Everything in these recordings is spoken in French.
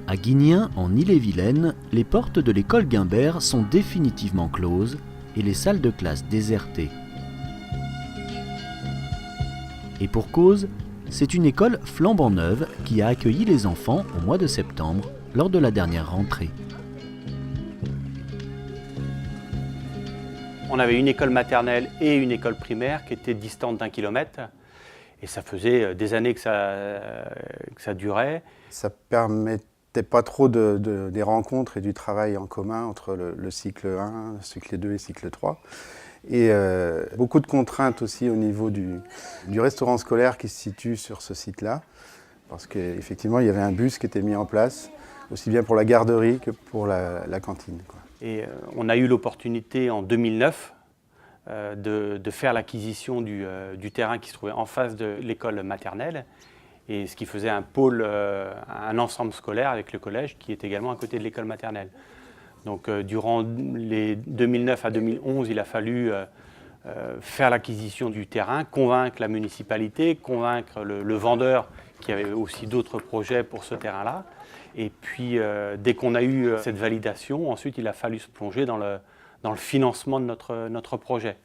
À Guignien, en Ille-et-Vilaine, les portes de l'école Guimbert sont définitivement closes et les salles de classe désertées. Et pour cause, c'est une école flambant neuve qui a accueilli les enfants au mois de septembre lors de la dernière rentrée. On avait une école maternelle et une école primaire qui étaient distantes d'1 kilomètre. Et ça faisait des années que ça durait. Ça permettait pas trop des rencontres et du travail en commun entre le cycle 1, le cycle 2 et le cycle 3. Et beaucoup de contraintes aussi au niveau du restaurant scolaire qui se situe sur ce site-là. Parce qu'effectivement, il y avait un bus qui était mis en place, aussi bien pour la garderie que pour la cantine, quoi. Et on a eu l'opportunité en 2009 de faire l'acquisition du terrain qui se trouvait en face de l'école maternelle, et ce qui faisait un pôle, un ensemble scolaire avec le collège qui est également à côté de l'école maternelle. Donc durant les 2009 à 2011, il a fallu faire l'acquisition du terrain, convaincre la municipalité, convaincre le vendeur qui avait aussi d'autres projets pour ce terrain-là. Et puis dès qu'on a eu cette validation, ensuite il a fallu se plonger dans le financement de notre projet.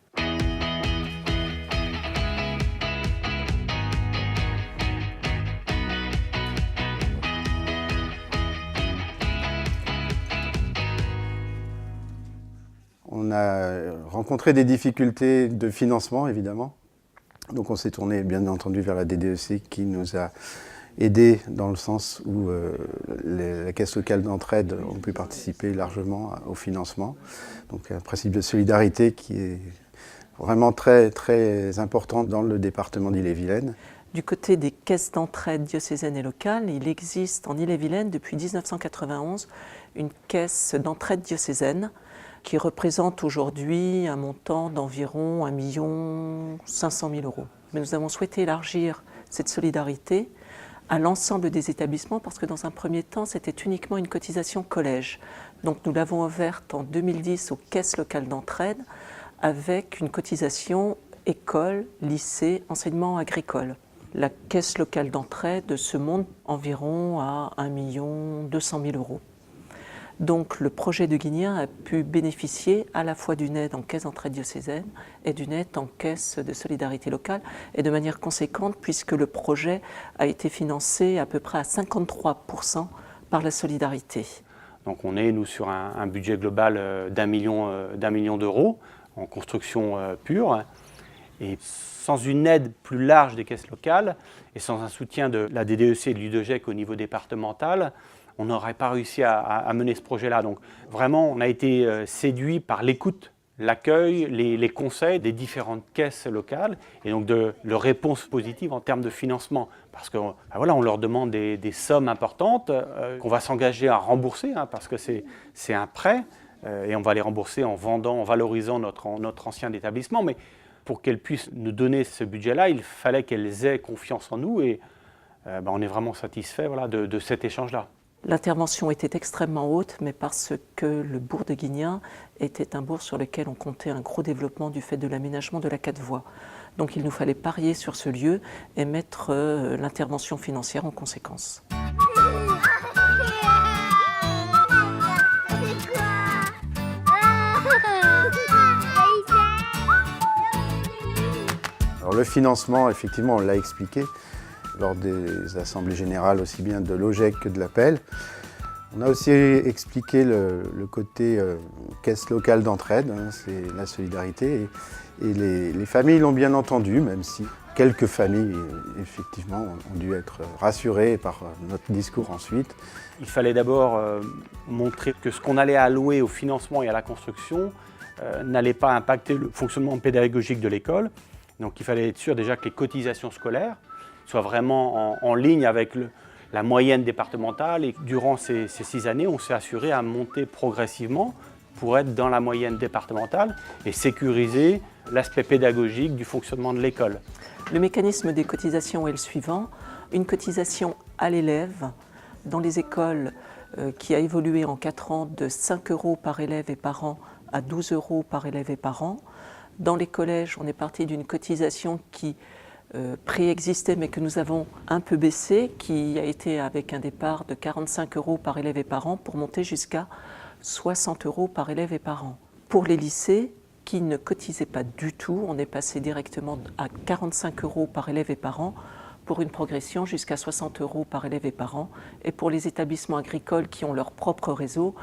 On a rencontré des difficultés de financement, évidemment. Donc on s'est tourné, bien entendu, vers la DDEC qui nous a aidés dans le sens où la caisse locale d'entraide ont pu participer largement au financement. Donc un principe de solidarité qui est vraiment très, très important dans le département d'Ille-et-Vilaine. Du côté des caisses d'entraide diocésaines et locales, il existe en Ille-et-Vilaine depuis 1991 une caisse d'entraide diocésaine qui représente aujourd'hui un montant d'environ 1 500 000 €. Mais nous avons souhaité élargir cette solidarité à l'ensemble des établissements parce que dans un premier temps, c'était uniquement une cotisation collège. Donc nous l'avons ouverte en 2010 aux caisses locales d'entraide avec une cotisation école, lycée, enseignement agricole. La caisse locale d'entraide se monte environ à 1 200 000 €. Donc le projet de Guignien a pu bénéficier à la fois d'une aide en caisse d'entraide diocésaine et d'une aide en caisse de solidarité locale, et de manière conséquente puisque le projet a été financé à peu près à 53% par la solidarité. Donc on est, nous, sur un budget global d'1 million d'euros en construction pure. Et sans une aide plus large des caisses locales et sans un soutien de la DDEC et de l'UDEGEC au niveau départemental, on n'aurait pas réussi à mener ce projet-là. Donc vraiment, on a été séduit par l'écoute, l'accueil, les conseils des différentes caisses locales et donc de leur réponse positive en termes de financement. Parce qu'on on leur demande des sommes importantes qu'on va s'engager à rembourser, parce que c'est un prêt et on va les rembourser en vendant, en valorisant notre ancien établissement. Mais pour qu'elles puissent nous donner ce budget-là, il fallait qu'elles aient confiance en nous et on est vraiment satisfait de cet échange-là. L'intervention était extrêmement haute, mais parce que le bourg de Guignien était un bourg sur lequel on comptait un gros développement du fait de l'aménagement de la 4 voies. Donc il nous fallait parier sur ce lieu et mettre l'intervention financière en conséquence. Alors le financement, effectivement, on l'a expliqué lors des assemblées générales, aussi bien de l'OGEC que de l'APEL. On a aussi expliqué le côté caisse locale d'entraide, c'est la solidarité. Et les familles l'ont bien entendu, même si quelques familles, effectivement, ont dû être rassurées par notre discours ensuite. Il fallait d'abord montrer que ce qu'on allait allouer au financement et à la construction n'allait pas impacter le fonctionnement pédagogique de l'école. Donc il fallait être sûr déjà que les cotisations scolaires soient vraiment en ligne avec la moyenne départementale. Et durant ces 6 années, on s'est assuré à monter progressivement pour être dans la moyenne départementale et sécuriser l'aspect pédagogique du fonctionnement de l'école. Le mécanisme des cotisations est le suivant. Une cotisation à l'élève dans les écoles qui a évolué en 4 ans de 5 € par élève et par an à 12 € par élève et par an. Dans les collèges, on est parti d'une cotisation qui préexistait mais que nous avons un peu baissé, qui a été avec un départ de 45 € par élève et par an pour monter jusqu'à 60 € par élève et par an. Pour les lycées qui ne cotisaient pas du tout, on est passé directement à 45 € par élève et par an pour une progression jusqu'à 60 € par élève et par an. Et pour les établissements agricoles qui ont leur propre réseau,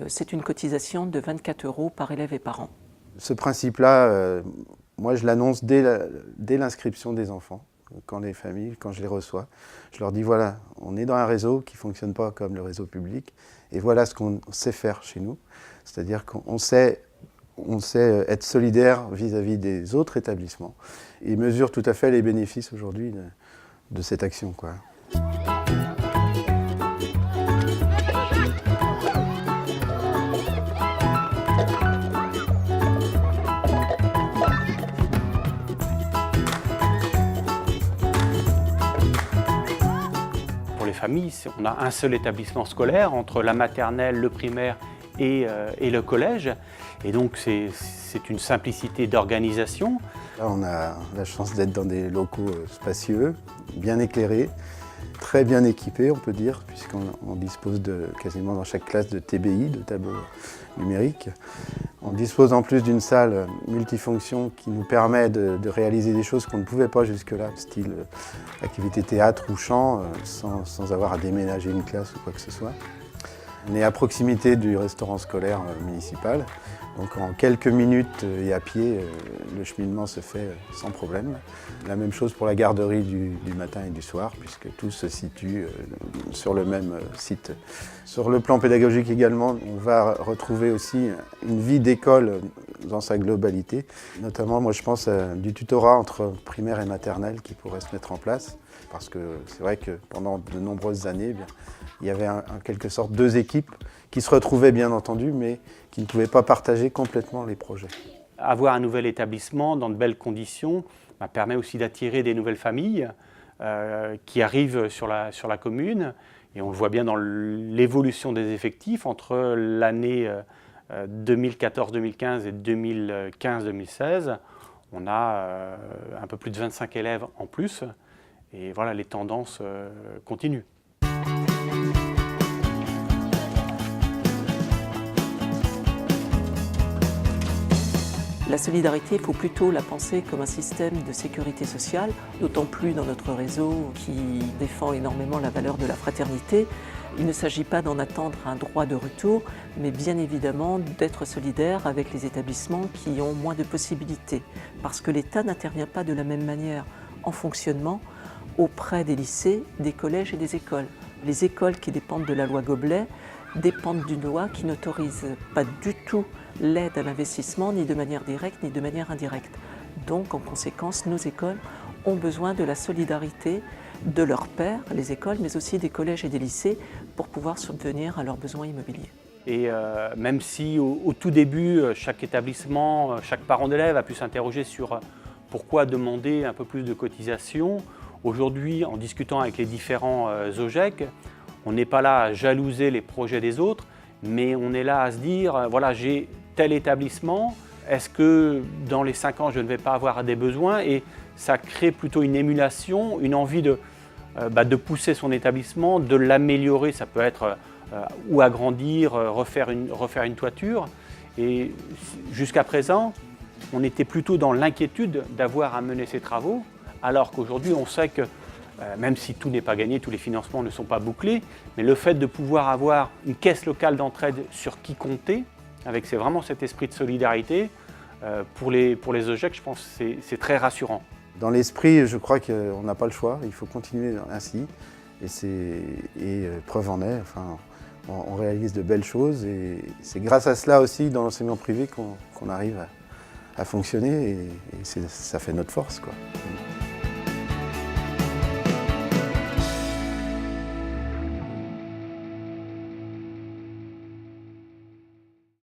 c'est une cotisation de 24 € par élève et par an. Ce principe-là, moi je l'annonce dès l'inscription des enfants, quand je les reçois. Je leur dis voilà, on est dans un réseau qui ne fonctionne pas comme le réseau public, et voilà ce qu'on sait faire chez nous. C'est-à-dire qu'on sait être solidaire vis-à-vis des autres établissements, et mesure tout à fait les bénéfices aujourd'hui de cette action, quoi. Pour les familles, on a un seul établissement scolaire entre la maternelle, le primaire et le collège. Et donc c'est une simplicité d'organisation. Là, on a la chance d'être dans des locaux spacieux, bien éclairés, très bien équipés, on peut dire, puisqu'on dispose quasiment dans chaque classe de TBI, de tableaux numériques. On dispose en plus d'une salle multifonction qui nous permet de réaliser des choses qu'on ne pouvait pas jusque-là, style activité théâtre ou chant, sans avoir à déménager une classe ou quoi que ce soit. On est à proximité du restaurant scolaire municipal, donc en quelques minutes et à pied, le cheminement se fait sans problème. La même chose pour la garderie du matin et du soir, puisque tout se situe sur le même site. Sur le plan pédagogique également, on va retrouver aussi une vie d'école dans sa globalité. Notamment, moi je pense à du tutorat entre primaire et maternelle qui pourrait se mettre en place, parce que c'est vrai que pendant de nombreuses années, il y avait en quelque sorte deux équipes qui se retrouvaient bien entendu, mais qui ne pouvaient pas partager complètement les projets. Avoir un nouvel établissement dans de belles conditions permet aussi d'attirer des nouvelles familles qui arrivent sur la commune. Et on le voit bien dans l'évolution des effectifs entre l'année 2014-2015 et 2015-2016. On a un peu plus de 25 élèves en plus. Et voilà, les tendances continuent. La solidarité, il faut plutôt la penser comme un système de sécurité sociale, d'autant plus dans notre réseau qui défend énormément la valeur de la fraternité. Il ne s'agit pas d'en attendre un droit de retour, mais bien évidemment d'être solidaire avec les établissements qui ont moins de possibilités, parce que l'État n'intervient pas de la même manière en fonctionnement auprès des lycées, des collèges et des écoles. Les écoles qui dépendent de la loi Goblet dépendent d'une loi qui n'autorise pas du tout l'aide à l'investissement, ni de manière directe, ni de manière indirecte. Donc, en conséquence, nos écoles ont besoin de la solidarité de leurs pairs, les écoles, mais aussi des collèges et des lycées, pour pouvoir subvenir à leurs besoins immobiliers. Et même si au tout début, chaque établissement, chaque parent d'élève a pu s'interroger sur pourquoi demander un peu plus de cotisation, aujourd'hui, en discutant avec les différents OGEC, on n'est pas là à jalouser les projets des autres, mais on est là à se dire, voilà, j'ai tel établissement, est-ce que dans les 5 ans, je ne vais pas avoir des besoins? Et ça crée plutôt une émulation, une envie de pousser son établissement, de l'améliorer. Ça peut être ou agrandir, refaire une toiture. Et jusqu'à présent, on était plutôt dans l'inquiétude d'avoir à mener ces travaux, alors qu'aujourd'hui, on sait que même si tout n'est pas gagné, tous les financements ne sont pas bouclés, mais le fait de pouvoir avoir une caisse locale d'entraide sur qui compter, avec vraiment cet esprit de solidarité, pour les OGEC, je pense que c'est très rassurant. Dans l'esprit, je crois qu'on n'a pas le choix, il faut continuer ainsi, et preuve en est, enfin, on réalise de belles choses, et c'est grâce à cela aussi, dans l'enseignement privé, qu'on arrive à fonctionner, et ça fait notre force, quoi.